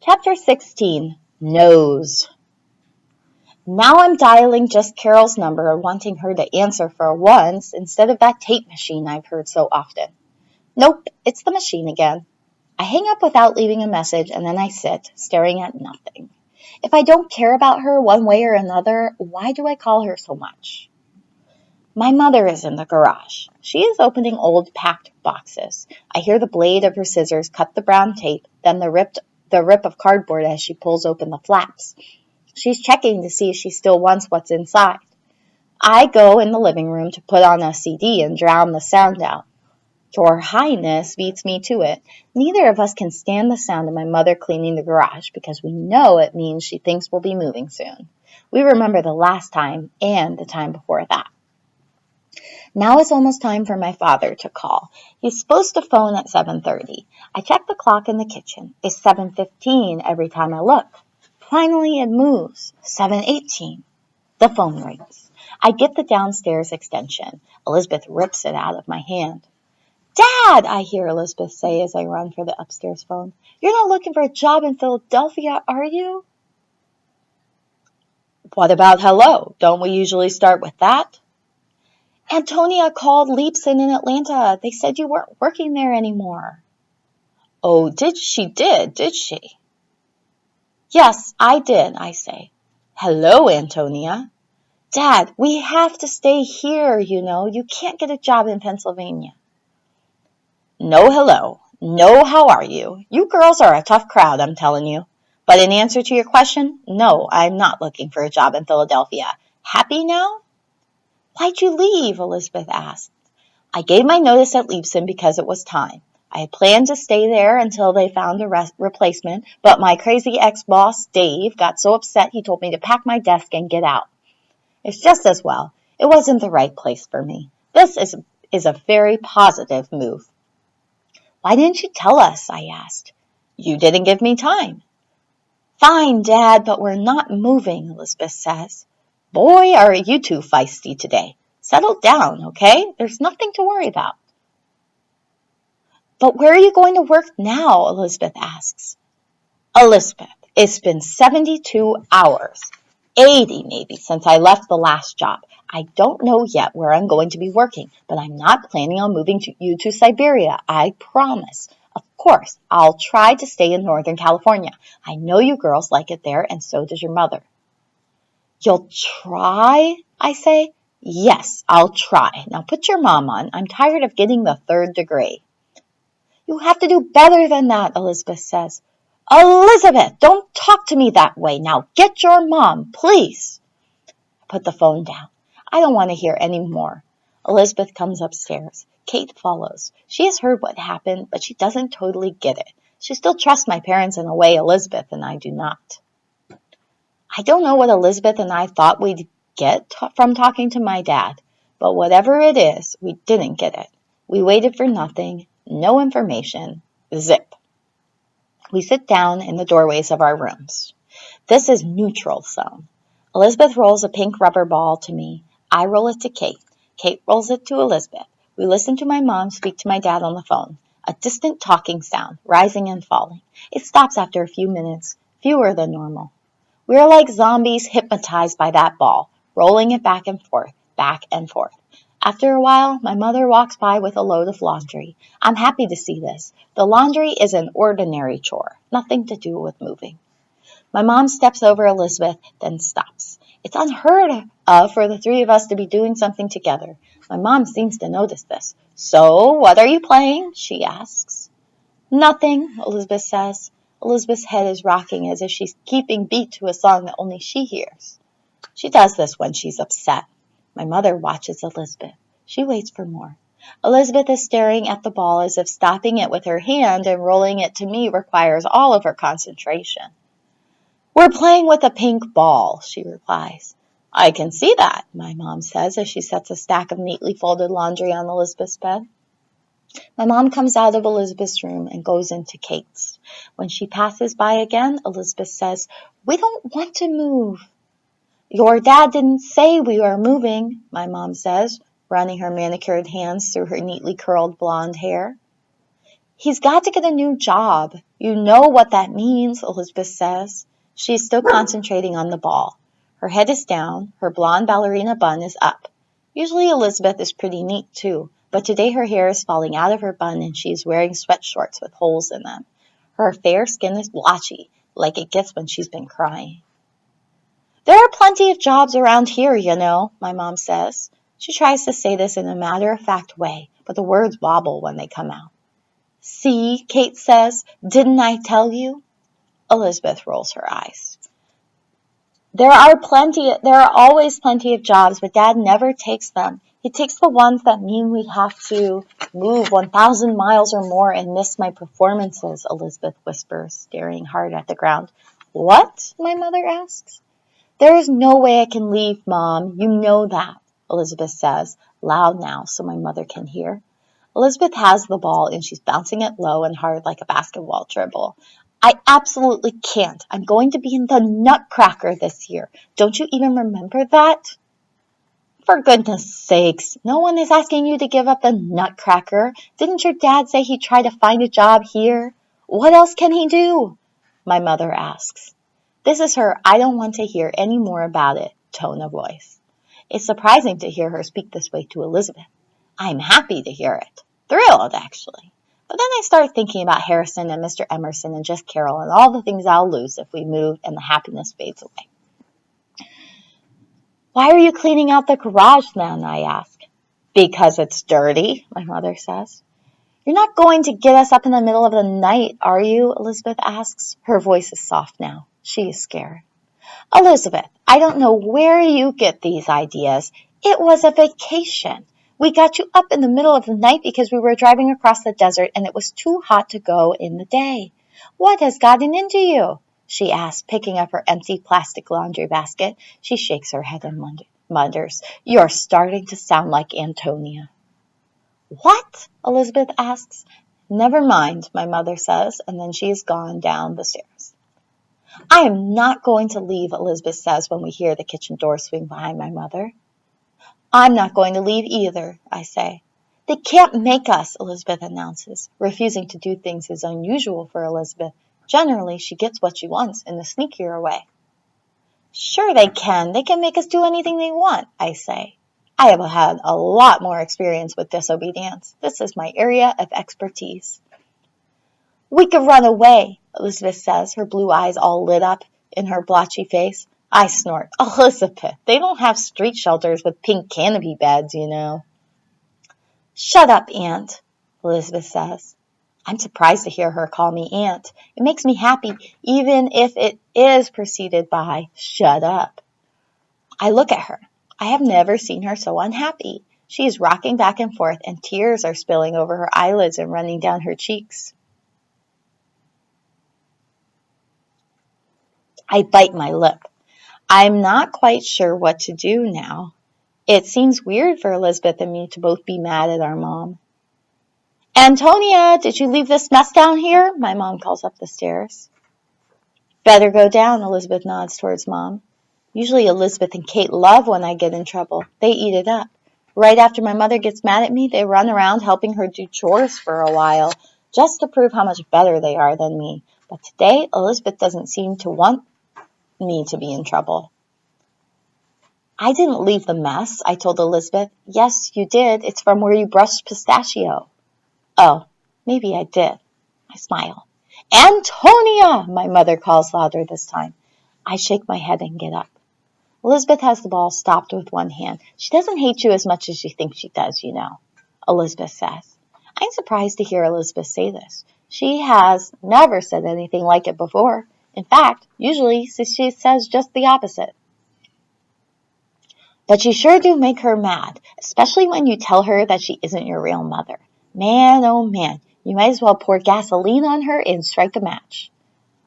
Chapter 16, Nose. Now I'm dialing just Carol's number, wanting her to answer for once instead of that tape machine I've heard so often. Nope, it's the machine again. I hang up without leaving a message, and then I sit, staring at nothing. If I don't care about her one way or another, why do I call her so much? My mother is in the garage. She is opening old packed boxes. I hear the blade of her scissors cut the brown tape, then the rip of cardboard as she pulls open the flaps. She's checking to see if she still wants what's inside. I go in the living room to put on a CD and drown the sound out. Your Highness beats me to it. Neither of us can stand the sound of my mother cleaning the garage because we know it means she thinks we'll be moving soon. We remember the last time and the time before that. Now it's almost time for my father to call. He's supposed to phone at 7:30. I check the clock in the kitchen. It's 7:15 every time I look. Finally it moves. 7:18. The phone rings. I get the downstairs extension. Elizabeth rips it out of my hand. Dad, I hear Elizabeth say as I run for the upstairs phone. You're not looking for a job in Philadelphia, are you? What about hello? Don't we usually start with that? Antonia called Leapson in Atlanta. They said you weren't working there anymore. Oh, did she? Yes, I did, I say. Hello, Antonia. Dad, we have to stay here, you know. You can't get a job in Pennsylvania. No hello. No how are you. You girls are a tough crowd, I'm telling you. But in answer to your question, no, I'm not looking for a job in Philadelphia. Happy now? Why'd you leave? Elizabeth asked. I gave my notice at Leapson because it was time. I had planned to stay there until they found a replacement, but my crazy ex-boss, Dave, got so upset he told me to pack my desk and get out. It's just as well. It wasn't the right place for me. This is a very positive move. Why didn't you tell us? I asked. You didn't give me time. Fine, Dad, but we're not moving, Elizabeth says. Boy, are you two feisty today. Settle down, okay? There's nothing to worry about. But where are you going to work now? Elizabeth asks. Elizabeth, it's been 72 hours, 80 maybe, since I left the last job. I don't know yet where I'm going to be working, but I'm not planning on moving you to Siberia, I promise. Of course, I'll try to stay in Northern California. I know you girls like it there, and so does your mother. You'll try? I say. Yes, I'll try. Now put your mom on. I'm tired of getting the 3rd degree. You have to do better than that, Elizabeth says. Elizabeth, don't talk to me that way. Now get your mom, please. I put the phone down. I don't want to hear any more. Elizabeth comes upstairs. Kate follows. She has heard what happened, but she doesn't totally get it. She still trusts my parents in a way Elizabeth and I do not. I don't know what Elizabeth and I thought we'd get from talking to my dad, but whatever it is, we didn't get it. We waited for nothing, no information, zip. We sit down in the doorways of our rooms. This is neutral zone. Elizabeth rolls a pink rubber ball to me. I roll it to Kate. Kate rolls it to Elizabeth. We listen to my mom speak to my dad on the phone. A distant talking sound, rising and falling. It stops after a few minutes, fewer than normal. We are like zombies hypnotized by that ball, rolling it back and forth, back and forth. After a while, my mother walks by with a load of laundry. I'm happy to see this. The laundry is an ordinary chore, nothing to do with moving. My mom steps over Elizabeth, then stops. It's unheard of for the three of us to be doing something together. My mom seems to notice this. So, what are you playing? She asks. Nothing, Elizabeth says. Elizabeth's head is rocking as if she's keeping beat to a song that only she hears. She does this when she's upset. My mother watches Elizabeth. She waits for more. Elizabeth is staring at the ball as if stopping it with her hand and rolling it to me requires all of her concentration. We're playing with a pink ball, she replies. I can see that, my mom says as she sets a stack of neatly folded laundry on Elizabeth's bed. My mom comes out of Elizabeth's room and goes into Kate's. When she passes by again, Elizabeth says, We don't want to move. Your dad didn't say we were moving, my mom says, running her manicured hands through her neatly curled blonde hair. He's got to get a new job. You know what that means, Elizabeth says. She's still concentrating on the ball. Her head is down, her blonde ballerina bun is up. Usually Elizabeth is pretty neat too, but today her hair is falling out of her bun and she is wearing sweat shorts with holes in them. Her fair skin is blotchy, like it gets when she's been crying. There are plenty of jobs around here, you know, my mom says. She tries to say this in a matter-of-fact way, but the words wobble when they come out. See, Kate says, didn't I tell you? Elizabeth rolls her eyes. There are always plenty of jobs, but Dad never takes them. He takes the ones that mean we have to move 1,000 miles or more and miss my performances, Elizabeth whispers, staring hard at the ground. What? My mother asks. There is no way I can leave, Mom. You know that, Elizabeth says, loud now so my mother can hear. Elizabeth has the ball and she's bouncing it low and hard like a basketball dribble. I absolutely can't. I'm going to be in the Nutcracker this year. Don't you even remember that? For goodness sakes, no one is asking you to give up the Nutcracker. Didn't your dad say he'd try to find a job here? What else can he do? My mother asks. This is her I don't want to hear any more about it tone of voice. It's surprising to hear her speak this way to Elizabeth. I'm happy to hear it. Thrilled, actually. But then I start thinking about Harrison and Mr. Emerson and just Carol and all the things I'll lose if we move and the happiness fades away. Why are you cleaning out the garage then, I ask. Because it's dirty, my mother says. You're not going to get us up in the middle of the night, are you? Elizabeth asks. Her voice is soft now. She is scared. Elizabeth, I don't know where you get these ideas. It was a vacation. We got you up in the middle of the night because we were driving across the desert and it was too hot to go in the day. What has gotten into you? She asks, picking up her empty plastic laundry basket. She shakes her head and mutters, You're starting to sound like Antonia. What? Elizabeth asks. Never mind, my mother says, and then she is gone down the stairs. I am not going to leave, Elizabeth says when we hear the kitchen door swing behind my mother. I'm not going to leave either, I say. They can't make us, Elizabeth announces. Refusing to do things is unusual for Elizabeth. Generally, she gets what she wants in a sneakier way. Sure they can. They can make us do anything they want, I say. I have had a lot more experience with disobedience. This is my area of expertise. We could run away, Elizabeth says, her blue eyes all lit up in her blotchy face. I snort. Elizabeth, they don't have street shelters with pink canopy beds, you know. Shut up, Aunt, Elizabeth says. I'm surprised to hear her call me Aunt. It makes me happy, even if it is preceded by shut up. I look at her. I have never seen her so unhappy. She is rocking back and forth, and tears are spilling over her eyelids and running down her cheeks. I bite my lip. I'm not quite sure what to do now. It seems weird for Elizabeth and me to both be mad at our mom. Antonia, did you leave this mess down here? My mom calls up the stairs. Better go down, Elizabeth nods towards Mom. Usually Elizabeth and Kate love when I get in trouble. They eat it up. Right after my mother gets mad at me, they run around helping her do chores for a while, just to prove how much better they are than me. But today, Elizabeth doesn't seem to want me to be in trouble. I didn't leave the mess, I told Elizabeth. Yes, you did. It's from where you brushed Pistachio. Oh, maybe I did. I smile. Antonia, my mother calls louder this time. I shake my head and get up. Elizabeth has the ball stopped with one hand. She doesn't hate you as much as you think she does, you know, Elizabeth says. I'm surprised to hear Elizabeth say this. She has never said anything like it before. In fact, usually she says just the opposite. But you sure do make her mad, especially when you tell her that she isn't your real mother. Man, oh man, you might as well pour gasoline on her and strike a match.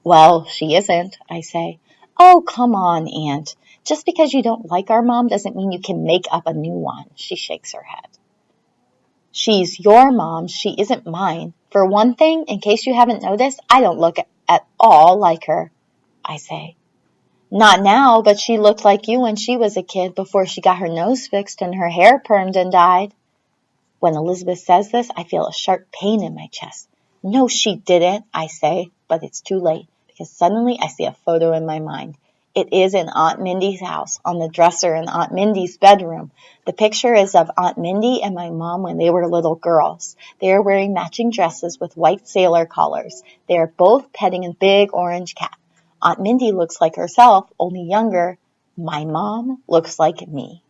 Well, she isn't, I say. Oh, come on, Aunt. Just because you don't like our mom doesn't mean you can make up a new one. She shakes her head. She's your mom. She isn't mine. For one thing, in case you haven't noticed, I don't look at all like her, I say. Not now, but she looked like you when she was a kid before she got her nose fixed and her hair permed and dyed. When Elizabeth says this, I feel a sharp pain in my chest. No, she didn't, I say, but it's too late because suddenly I see a photo in my mind. It is in Aunt Mindy's house, on the dresser in Aunt Mindy's bedroom. The picture is of Aunt Mindy and my mom when they were little girls. They are wearing matching dresses with white sailor collars. They are both petting a big orange cat. Aunt Mindy looks like herself, only younger. My mom looks like me.